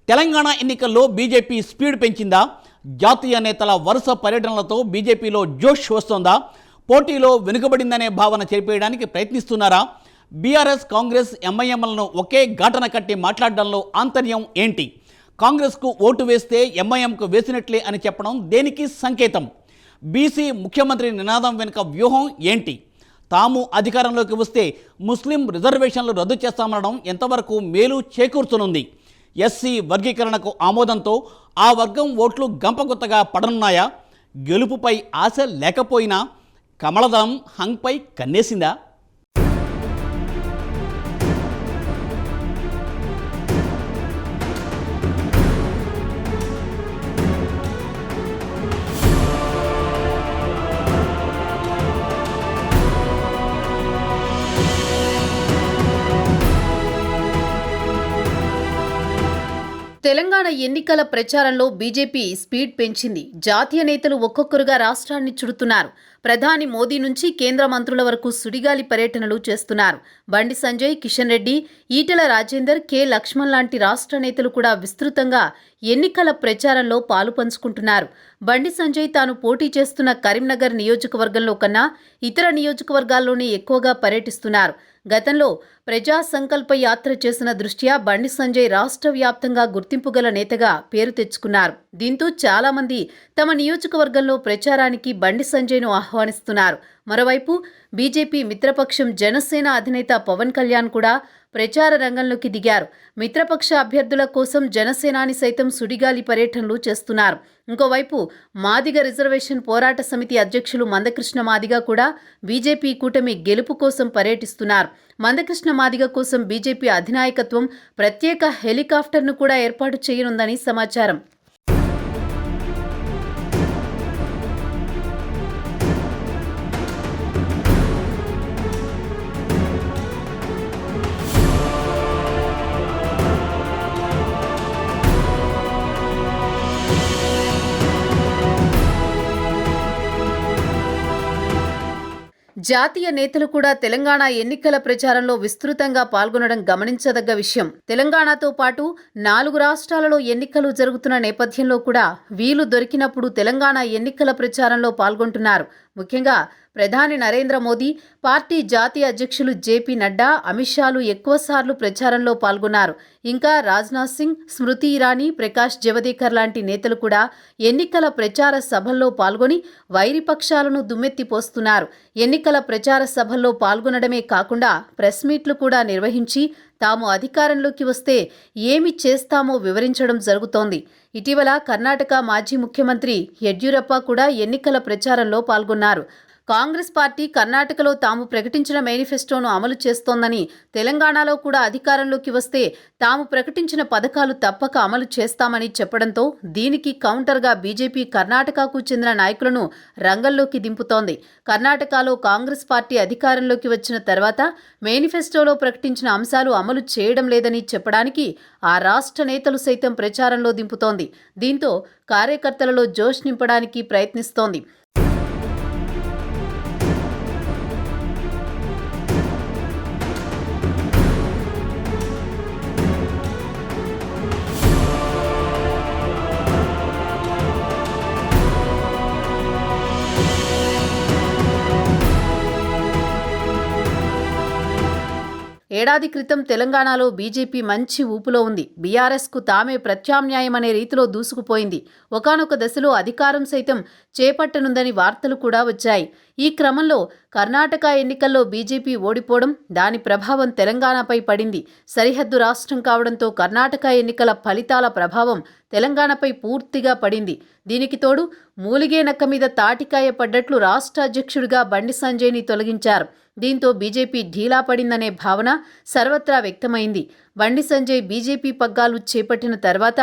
తెలంగాణ ఎన్నికల్లో BJP speed పెంచిందా? జాతీయ నేతల వరుస పర్యటనలతో బీజేపీలో జోష్ వస్తోందా? పోటీలో వెనుకబడిందనే భావన చెరిపేయడానికి ప్రయత్నిస్తున్నారా? బీఆర్ఎస్, కాంగ్రెస్, ఎంఐఎంలను ఒకే ఘాటన కట్టి మాట్లాడడంలో ఆంతర్యం ఏంటి? కాంగ్రెస్కు ఓటు వేస్తే ఎంఐఎంకు వేసినట్లే అని చెప్పడం దేనికి సంకేతం? బీసీ ముఖ్యమంత్రి నినాదం వెనుక వ్యూహం ఏంటి? తాము అధికారంలోకి వస్తే ముస్లిం రిజర్వేషన్లు రద్దు చేస్తామనడం ఎంతవరకు మేలు చేకూర్చనుంది? ఎస్సీ వర్గీకరణకు ఆమోదంతో ఆ వర్గం ఓట్లు గంపగుత్తగా పడనున్నాయా? గెలుపుపై ఆశ లేకపోయినా కమలదళం హంగ్పై కన్నేసిందా? తెలంగాణ ఎన్నికల ప్రచారంలో బీజేపీ స్పీడ్ పెంచింది. జాతీయ నేతలు ఒక్కొక్కరుగా రాష్ట్రాన్ని చుడుతున్నారు. ప్రధాని మోదీ నుంచి కేంద్ర మంత్రుల వరకు సుడిగాలి పర్యటనలు చేస్తున్నారు. బండి సంజయ్, కిషన్ రెడ్డి, ఈటెల రాజేందర్, కె లక్ష్మణ్ లాంటి రాష్ట్ర నేతలు కూడా విస్తృతంగా ఎన్నికల ప్రచారంలో పాలు పంచుకుంటున్నారు. బండి సంజయ్ తాను పోటీ చేస్తున్న కరీంనగర్ నియోజకవర్గంలో కన్నా ఇతర నియోజకవర్గాల్లోనే ఎక్కువగా పర్యటిస్తున్నారు. గతంలో ప్రజా సంకల్ప యాత్ర చేసిన దృష్ట్యా బండి సంజయ్ రాష్ట్ర వ్యాప్తంగా గుర్తింపు గల నేతగా పేరు తెచ్చుకున్నారు. దీంతో చాలా మంది తమ నియోజకవర్గంలో ప్రచారానికి బండి సంజయ్ను ఆహ్వానిస్తున్నారు. మరోవైపు బీజేపీ మిత్రపక్షం జనసేన అధినేత పవన్ కళ్యాణ్ కూడా ప్రచార రంగంలోకి దిగారు. మిత్రపక్ష అభ్యర్థుల కోసం జనసేనాని సైతం సుడిగాలి పర్యటనలు చేస్తున్నారు. ఇంకోవైపు మాదిగ రిజర్వేషన్ పోరాట సమితి అధ్యక్షులు మందకృష్ణ మాదిగ కూడా బీజేపీ కూటమి గెలుపు కోసం పర్యటిస్తున్నారు. మందకృష్ణ మాదిగ కోసం బీజేపీ అధినాయకత్వం ప్రత్యేక హెలికాప్టర్ను కూడా ఏర్పాటు చేయనుందని సమాచారం. జాతీయ నేతలు కూడా తెలంగాణ ఎన్నికల ప్రచారంలో విస్తృతంగా పాల్గొనడం గమనించదగ్గ విషయం. తెలంగాణతో పాటు 4 రాష్ట్రాలలో ఎన్నికలు జరుగుతున్న నేపథ్యంలో కూడా వీలు దొరికినప్పుడు తెలంగాణ ఎన్నికల ప్రచారంలో పాల్గొంటున్నారు. ముఖ్యంగా ప్రధాని నరేంద్ర మోదీ, పార్టీ జాతీయ అధ్యక్షులు జేపీ నడ్డా, అమిత్ షాలు ఎక్కువసార్లు ప్రచారంలో పాల్గొన్నారు. ఇంకా రాజ్నాథ్ సింగ్, స్మృతి ఇరానీ, ప్రకాష్ జవదేకర్ లాంటి నేతలు కూడా ఎన్నికల ప్రచార సభల్లో పాల్గొని వైరిపక్షాలను దుమ్మెత్తిపోస్తున్నారు. ఎన్నికల ప్రచార సభల్లో పాల్గొనడమే కాకుండా ప్రెస్ మీట్లు కూడా నిర్వహించి తాము అధికారంలోకి వస్తే ఏమి చేస్తామో వివరించడం జరుగుతోంది. ఇటీవల కర్ణాటక మాజీ ముఖ్యమంత్రి యడ్యూరప్ప కూడా ఎన్నికల ప్రచారంలో పాల్గొన్నారు. కాంగ్రెస్ పార్టీ కర్ణాటకలో తాము ప్రకటించిన మేనిఫెస్టోను అమలు చేస్తోందని, తెలంగాణలో కూడా అధికారంలోకి వస్తే తాము ప్రకటించిన పథకాలు తప్పక అమలు చేస్తామని చెప్పడంతో దీనికి కౌంటర్గా బీజేపీ కర్ణాటకకు చెందిన నాయకులను రంగంలోకి దింపుతోంది. కర్ణాటకలో కాంగ్రెస్ పార్టీ అధికారంలోకి వచ్చిన తర్వాత మేనిఫెస్టోలో ప్రకటించిన అంశాలు అమలు చేయడం లేదని చెప్పడానికి ఆ రాష్ట్ర నేతలు సైతం ప్రచారంలో దింపుతోంది. దీంతో కార్యకర్తలలో జోష్ నింపడానికి ప్రయత్నిస్తోంది. ఏడాది క్రితం తెలంగాణలో బీజేపీ మంచి ఊపులో ఉంది. బీఆర్ఎస్కు తామే ప్రత్యామ్నాయమనే రీతిలో దూసుకుపోయింది. ఒకానొక దశలో అధికారం సైతం చేపట్టనుందని వార్తలు కూడా వచ్చాయి. ఈ క్రమంలో కర్ణాటక ఎన్నికల్లో బీజేపీ ఓడిపోవడం, దాని ప్రభావం తెలంగాణపై పడింది. సరిహద్దు రాష్ట్రం కావడంతో కర్ణాటక ఎన్నికల ఫలితాల ప్రభావం తెలంగాణపై పూర్తిగా పడింది. దీనికి తోడు మూలిగే నక్క మీద తాటికాయ పడ్డట్లు రాష్ట్ర అధ్యక్షుడిగా బండి సంజయ్ని తొలగించారు. దీంతో బీజేపీ ఢీలా పడిందనే భావన సర్వత్రా వ్యక్తమైంది. బండి సంజయ్ బీజేపీ పగ్గాలు చేపట్టిన తర్వాత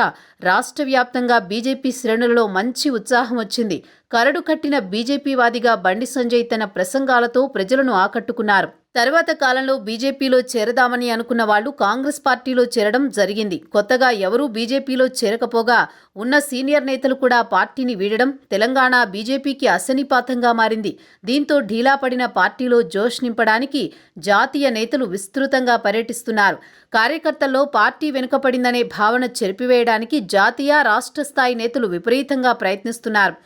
రాష్ట్ర వ్యాప్తంగా బీజేపీ శ్రేణులలో మంచి ఉత్సాహం వచ్చింది. కరడు కట్టిన బీజేపీవాదిగా బండి సంజయ్ తన ప్రసంగాలతో ప్రజలను ఆకట్టుకున్నారు. తర్వాత కాలంలో బీజేపీలో చేరదామని అనుకున్న వాళ్ళు కాంగ్రెస్ పార్టీలో చేరడం జరిగింది. కొత్తగా ఎవరూ బీజేపీలో చేరకపోగా ఉన్న సీనియర్ నేతలు కూడా పార్టీని వీడడం తెలంగాణ బీజేపీకి అసనిపాతంగా మారింది. దీంతో ఢీలా పడిన పార్టీలో జోష్ నింపడానికి జాతీయ నేతలు విస్తృతంగా పర్యటిస్తున్నారు. కార్యకర్తల్లో పార్టీ వెనుకపడిందనే భావన చెరిపివేయడానికి జాతీయ, రాష్ట్ర స్థాయి నేతలు విపరీతంగా ప్రయత్నిస్తున్నారు.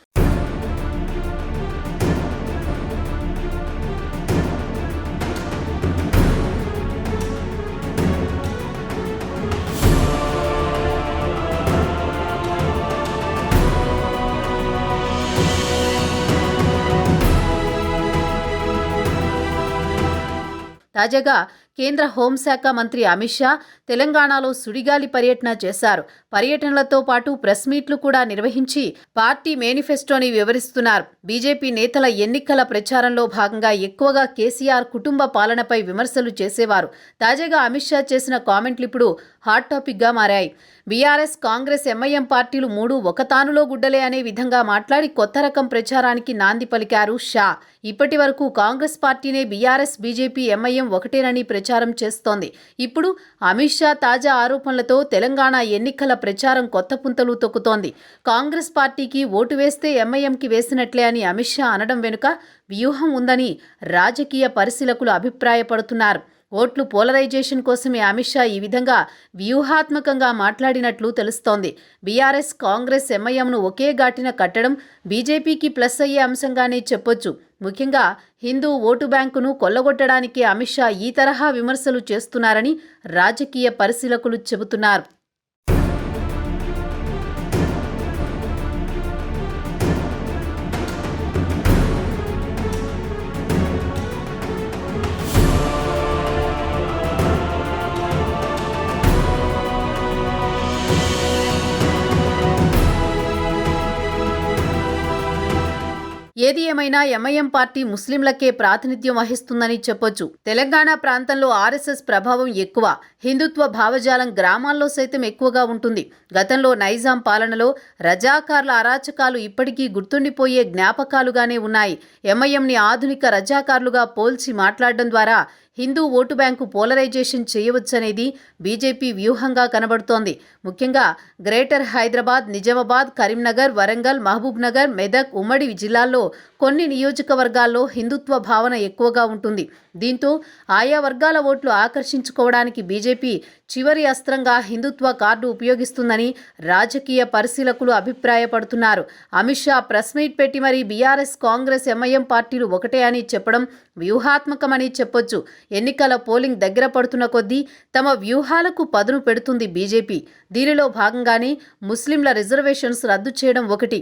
తాజాగా కేంద్ర హోంశాఖ మంత్రి అమిత్ షా తెలంగాణలో సుడిగాలి పర్యటన చేశారు. పర్యటనలతో పాటు ప్రెస్ మీట్లు కూడా నిర్వహించి పార్టీ మేనిఫెస్టోని వివరిస్తున్నారు. బీజేపీ నేతల ఎన్నికల ప్రచారంలో భాగంగా ఎక్కువగా కేసీఆర్ కుటుంబ పాలనపై విమర్శలు చేసేవారు. తాజాగా అమిత్ షా చేసిన కామెంట్లు ఇప్పుడు హాట్ టాపిక్గా మారాయి. బీఆర్ఎస్, కాంగ్రెస్, ఎంఐఎం పార్టీలు మూడు ఒక తానులో గుడ్డలే అనే విధంగా మాట్లాడి కొత్త రకం ప్రచారానికి నాంది పలికారు షా. ఇప్పటి వరకు కాంగ్రెస్ పార్టీనే బీఆర్ఎస్, బీజేపీ, ఎంఐఎం ఒకటేనని ప్రచారం చేస్తోంది. ఇప్పుడు అమిత్ షా తాజా ఆరోపణలతో తెలంగాణ ఎన్నికల ప్రచారం కొత్త పుంతలు తొక్కుతోంది. కాంగ్రెస్ పార్టీకి ఓటు వేస్తే ఎంఐఎంకి వేసినట్లే అని అమిత్ షా అనడం వెనుక వ్యూహం ఉందని రాజకీయ పరిశీలకులు అభిప్రాయపడుతున్నారు. ఓట్లు పోలరైజేషన్ కోసమే అమిత్ షా ఈ విధంగా వ్యూహాత్మకంగా మాట్లాడినట్లు తెలుస్తోంది. బీఆర్ఎస్, కాంగ్రెస్, ఎంఐఎంను ఒకే ఘాటిన కట్టడం బీజేపీకి ప్లస్ అయ్యే అంశంగానే చెప్పొచ్చు. ముఖ్యంగా హిందూ ఓటు బ్యాంకును కొల్లగొట్టడానికి అమిత్ షా ఈ తరహా విమర్శలు చేస్తున్నారని రాజకీయ పరిశీలకులు చెబుతున్నారు. ఏది ఏమైనా ఎంఐఎం పార్టీ ముస్లింలకే ప్రాతినిధ్యం వహిస్తుందని చెప్పొచ్చు. తెలంగాణ ప్రాంతంలో ఆర్ఎస్ఎస్ ప్రభావం ఎక్కువ. హిందుత్వ భావజాలం గ్రామాల్లో సైతం ఎక్కువగా ఉంటుంది. గతంలో నైజాం పాలనలో రజాకార్ల అరాచకాలు ఇప్పటికీ గుర్తుండిపోయే జ్ఞాపకాలుగానే ఉన్నాయి. ఎంఐఎంని ఆధునిక రజాకార్లుగా పోల్చి మాట్లాడడం ద్వారా హిందూ ఓటు బ్యాంకు పోలరైజేషన్ చేయవచ్చనేది బీజేపీ వ్యూహంగా కనబడుతోంది. ముఖ్యంగా గ్రేటర్ హైదరాబాద్, నిజామాబాద్, కరీంనగర్, వరంగల్, మహబూబ్ నగర్, మెదక్ ఉమ్మడి జిల్లాల్లో కొన్ని నియోజకవర్గాల్లో హిందుత్వ భావన ఎక్కువగా ఉంటుంది. దీంతో ఆయా వర్గాల ఓట్లు ఆకర్షించుకోవడానికి బీజేపీ చివరి అస్త్రంగా హిందుత్వ కార్డు ఉపయోగిస్తుందని రాజకీయ పరిశీలకులు అభిప్రాయపడుతున్నారు. అమిత్ షా ప్రెస్ మీట్ పెట్టి మరీ బీఆర్ఎస్, కాంగ్రెస్, ఎంఐఎం పార్టీలు ఒకటే అని చెప్పడం వ్యూహాత్మకమని చెప్పొచ్చు. ఎన్నికల పోలింగ్ దగ్గర పడుతున్న కొద్దీ తమ వ్యూహాలకు పదును పెడుతుంది బీజేపీ. దీనిలో భాగంగానే ముస్లింల రిజర్వేషన్స్ రద్దు చేయడం ఒకటి.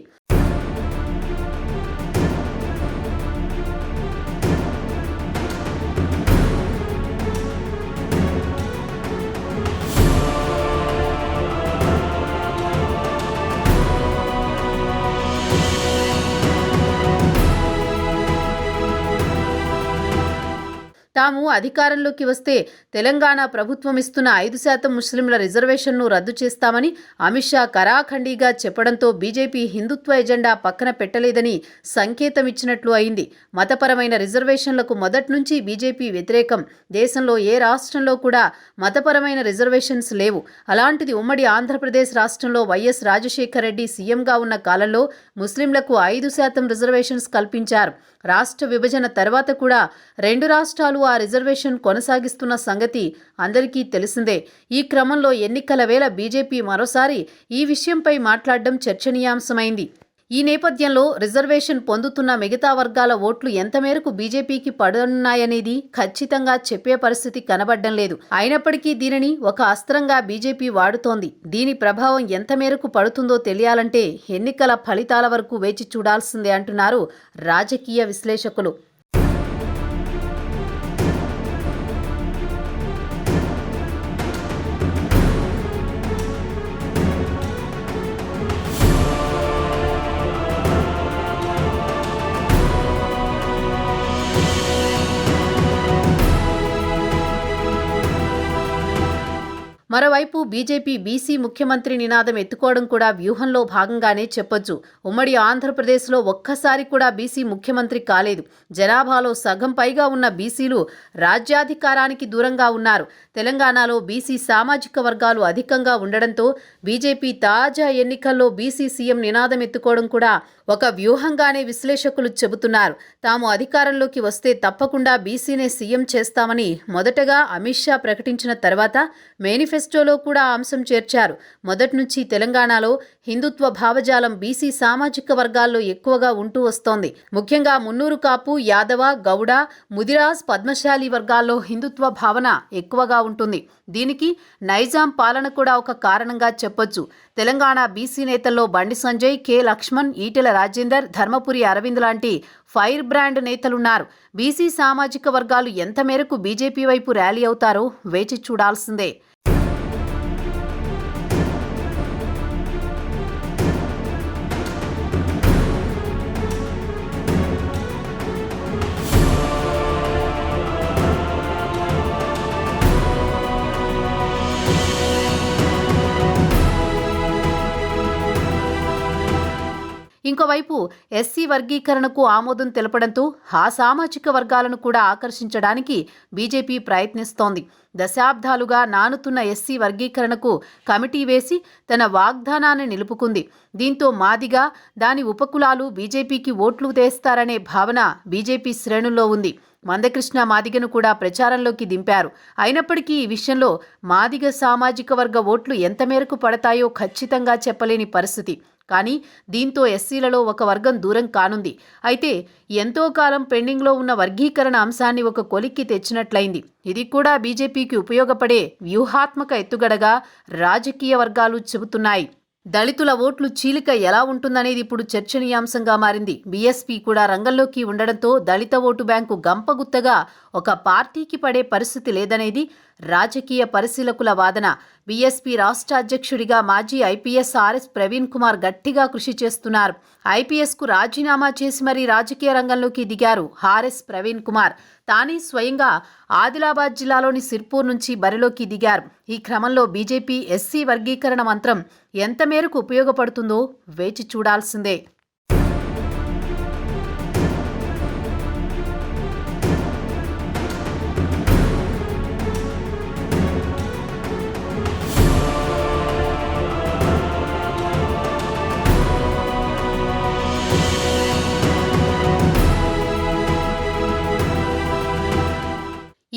తాము అధికారంలోకి వస్తే తెలంగాణ ప్రభుత్వం ఇస్తున్న 5% ముస్లింల రిజర్వేషన్ను రద్దు చేస్తామని అమిత్ షా కరాఖండిగా చెప్పడంతో బీజేపీ హిందుత్వ ఎజెండా పక్కన పెట్టలేదని సంకేతమిచ్చినట్లు అయింది. మతపరమైన రిజర్వేషన్లకు మొదటి నుంచి బీజేపీ వ్యతిరేకం. దేశంలో ఏ రాష్ట్రంలో కూడా మతపరమైన రిజర్వేషన్స్ లేవు. అలాంటిది ఉమ్మడి ఆంధ్రప్రదేశ్ రాష్ట్రంలో వైఎస్ రాజశేఖర రెడ్డి సీఎంగా ఉన్న కాలంలో ముస్లింలకు 5% రిజర్వేషన్స్ కల్పించారు. రాష్ట్ర విభజన తర్వాత కూడా 2 రాష్ట్రాలు ఆ రిజర్వేషన్ కొనసాగిస్తున్న సంగతి అందరికీ తెలిసిందే. ఈ క్రమంలో ఎన్నికల వేళ బీజేపీ మరోసారి ఈ విషయంపై మాట్లాడడం చర్చనీయాంశమైంది. ఈ నేపథ్యంలో రిజర్వేషన్ పొందుతున్న మిగతా వర్గాల ఓట్లు ఎంత మేరకు బీజేపీకి పడనున్నాయనేది ఖచ్చితంగా చెప్పే పరిస్థితి కనబడ్డం లేదు. అయినప్పటికీ దీనిని ఒక అస్త్రంగా బీజేపీ వాడుతోంది. దీని ప్రభావం ఎంత మేరకు పడుతుందో తెలియాలంటే ఎన్నికల ఫలితాల వరకు వేచి చూడాల్సిందే అంటున్నారు రాజకీయ విశ్లేషకులు. మరోవైపు బీజేపీ బీసీ ముఖ్యమంత్రి నినాదం ఎత్తుకోవడం కూడా వ్యూహంలో భాగంగానే చెప్పొచ్చు. ఉమ్మడి ఆంధ్రప్రదేశ్లో ఒక్కసారి కూడా బీసీ ముఖ్యమంత్రి కాలేదు. జనాభాలో సగం పైగా ఉన్న బీసీలు రాజ్యాధికారానికి దూరంగా ఉన్నారు. తెలంగాణలో బీసీ సామాజిక వర్గాలు అధికంగా ఉండడంతో బీజేపీ తాజా ఎన్నికల్లో బీసీ సీఎం నినాదం ఎత్తుకోవడం కూడా ఒక వ్యూహంగానే విశ్లేషకులు చెబుతున్నారు. తాము అధికారంలోకి వస్తే తప్పకుండా బీసీనే సీఎం చేస్తామని మొదటగా అమిత్ షా ప్రకటించిన తర్వాత మేనిఫెస్టోలో కూడా ఆ అంశం చేర్చారు. మొదటి నుంచి తెలంగాణలో హిందుత్వ భావజాలం బీసీ సామాజిక వర్గాల్లో ఎక్కువగా ఉంటూ వస్తోంది. ముఖ్యంగా మున్నూరు కాపు, యాదవ, గౌడ, ముదిరాజ్, పద్మశాలి వర్గాల్లో హిందుత్వ భావన ఎక్కువగా ఉంటుంది. దీనికి నైజాం పాలన కూడా ఒక కారణంగా చెప్పొచ్చు. తెలంగాణ బీసీ నేతల్లో బండి సంజయ్, కె లక్ష్మణ్, ఈటెల రాజేందర్, ధర్మపురి అరవింద్ లాంటి ఫైర్ బ్రాండ్ నేతలున్నారు. బీసీ సామాజిక వర్గాలు ఎంత మేరకు బీజేపీ వైపు ర్యాలీ అవుతారో వేచి చూడాల్సిందే. ఇంకోవైపు ఎస్సీ వర్గీకరణకు ఆమోదం తెలపడంతో ఆ సామాజిక వర్గాలను కూడా ఆకర్షించడానికి బీజేపీ ప్రయత్నిస్తోంది. దశాబ్దాలుగా నానుతున్న ఎస్సీ వర్గీకరణకు కమిటీ వేసి తన వాగ్దానాన్ని నిలుపుకుంది. దీంతో మాదిగా, దాని ఉపకులాలు బీజేపీకి ఓట్లు తెస్తారనే భావన బీజేపీ శ్రేణుల్లో ఉంది. మందకృష్ణ మాదిగను కూడా ప్రచారంలోకి దింపారు. అయినప్పటికీ ఈ విషయంలో మాదిగ సామాజిక వర్గ ఓట్లు ఎంత మేరకు పడతాయో ఖచ్చితంగా చెప్పలేని పరిస్థితి. కానీ దీంతో ఎస్సీలలో ఒక వర్గం దూరం కానుంది. అయితే ఎంతో కాలం పెండింగ్లో ఉన్న వర్గీకరణ అంశాన్ని ఒక కొలిక్కి తెచ్చినట్లయింది. ఇది కూడా బీజేపీకి ఉపయోగపడే వ్యూహాత్మక ఎత్తుగడగా రాజకీయ వర్గాలు చెబుతున్నాయి. దళితుల ఓట్లు చీలిక ఎలా ఉంటుందనేది ఇప్పుడు చర్చనీయాంశంగా మారింది. బీఎస్పీ కూడా రంగంలోకి ఉండడంతో దళిత ఓటు బ్యాంకు గంపగుత్తగా ఒక పార్టీకి పడే పరిస్థితి లేదనేది రాజకీయ పరిశీలకుల వాదన. బీఎస్పీ రాష్ట్ర అధ్యక్షుడిగా మాజీ ఐపీఎస్ ఆర్ఎస్ ప్రవీణ్ కుమార్ గట్టిగా కృషి చేస్తున్నారు. ఐపీఎస్కు రాజీనామా చేసి మరీ రాజకీయ రంగంలోకి దిగారు ఆర్ఎస్ ప్రవీణ్ కుమార్. తానే స్వయంగా ఆదిలాబాద్ జిల్లాలోని సిర్పూర్ నుంచి బరిలోకి దిగారు. ఈ క్రమంలో బీజేపీ ఎస్సీ వర్గీకరణ మంత్రం ఎంత మేరకు ఉపయోగపడుతుందో వేచి చూడాల్సిందే.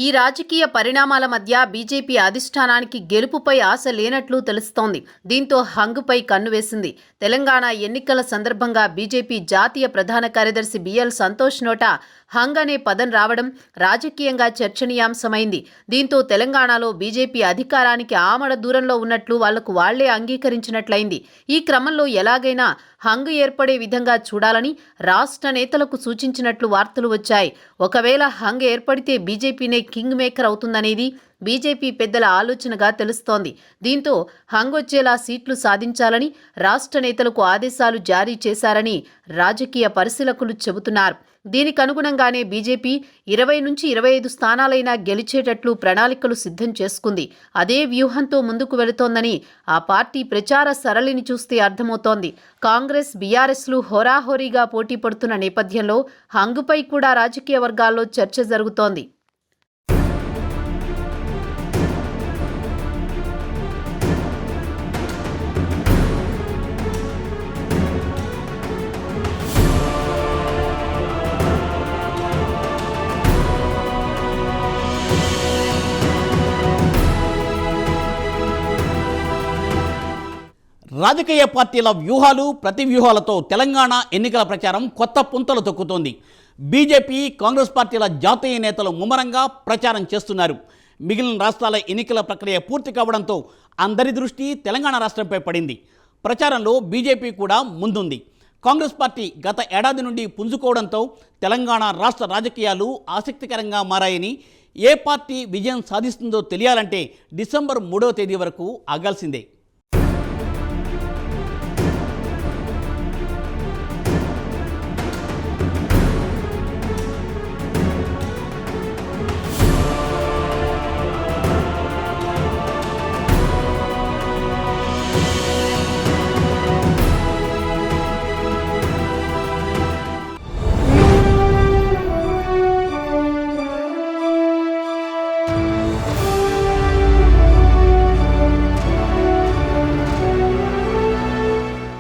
ఈ రాజకీయ పరిణామాల మధ్య బీజేపీ అధిష్టానానికి గెలుపుపై ఆశ లేనట్లు తెలుస్తోంది. దీంతో హంగుపై కన్నువేసింది. తెలంగాణ ఎన్నికల సందర్భంగా బీజేపీ జాతీయ ప్రధాన కార్యదర్శి బిఎల్ సంతోష్ నోట హంగ్ అనే పదం రావడం రాజకీయంగా చర్చనీయాంశమైంది. దీంతో తెలంగాణలో బీజేపీ అధికారానికి ఆమడ దూరంలో ఉన్నట్లు వాళ్లకు వాళ్లే అంగీకరించినట్లయింది. ఈ క్రమంలో ఎలాగైనా హంగ్ ఏర్పడే విధంగా చూడాలని రాష్ట్ర నేతలకు సూచించినట్లు వార్తలు వచ్చాయి. ఒకవేళ హంగ్ ఏర్పడితే బీజేపీనే కింగ్ మేకర్ అవుతుందనేది బీజేపీ పెద్దల ఆలోచనగా తెలుస్తోంది. దీంతో హంగ్ వచ్చేలా సీట్లు సాధించాలని రాష్ట్ర నేతలకు ఆదేశాలు జారీ చేశారని రాజకీయ పరిశీలకులు చెబుతున్నారు. దీనికి అనుగుణంగానే బీజేపీ 20 నుంచి 25 స్థానాలైనా గెలిచేటట్లు ప్రణాళికలు సిద్ధం చేసుకుంది. అదే వ్యూహంతో ముందుకు వెళుతోందని ఆ పార్టీ ప్రచార సరళిని చూస్తే అర్థమవుతోంది. కాంగ్రెస్, బీఆర్ఎస్లు హోరాహోరీగా పోటీ పడుతున్న నేపథ్యంలో హంగ్పై కూడా రాజకీయ వర్గాల్లో చర్చ జరుగుతోంది. రాజకీయ పార్టీల వ్యూహాలు, ప్రతి వ్యూహాలతో తెలంగాణ ఎన్నికల ప్రచారం కొత్త పుంతలు తొక్కుతోంది. బీజేపీ, కాంగ్రెస్ పార్టీల జాతీయ నేతలు ముమ్మరంగా ప్రచారం చేస్తున్నారు. మిగిలిన రాష్ట్రాల ఎన్నికల ప్రక్రియ పూర్తి కావడంతో అందరి దృష్టి తెలంగాణ రాష్ట్రంపై పడింది. ప్రచారంలో బీజేపీ కూడా ముందుంది. కాంగ్రెస్ పార్టీ గత ఏడాది నుండి పుంజుకోవడంతో తెలంగాణ రాష్ట్ర రాజకీయాలు ఆసక్తికరంగా మారాయని, ఏ పార్టీ విజయం సాధిస్తుందో తెలియాలంటే డిసెంబర్ 3వ తేదీ వరకు ఆగాల్సిందే.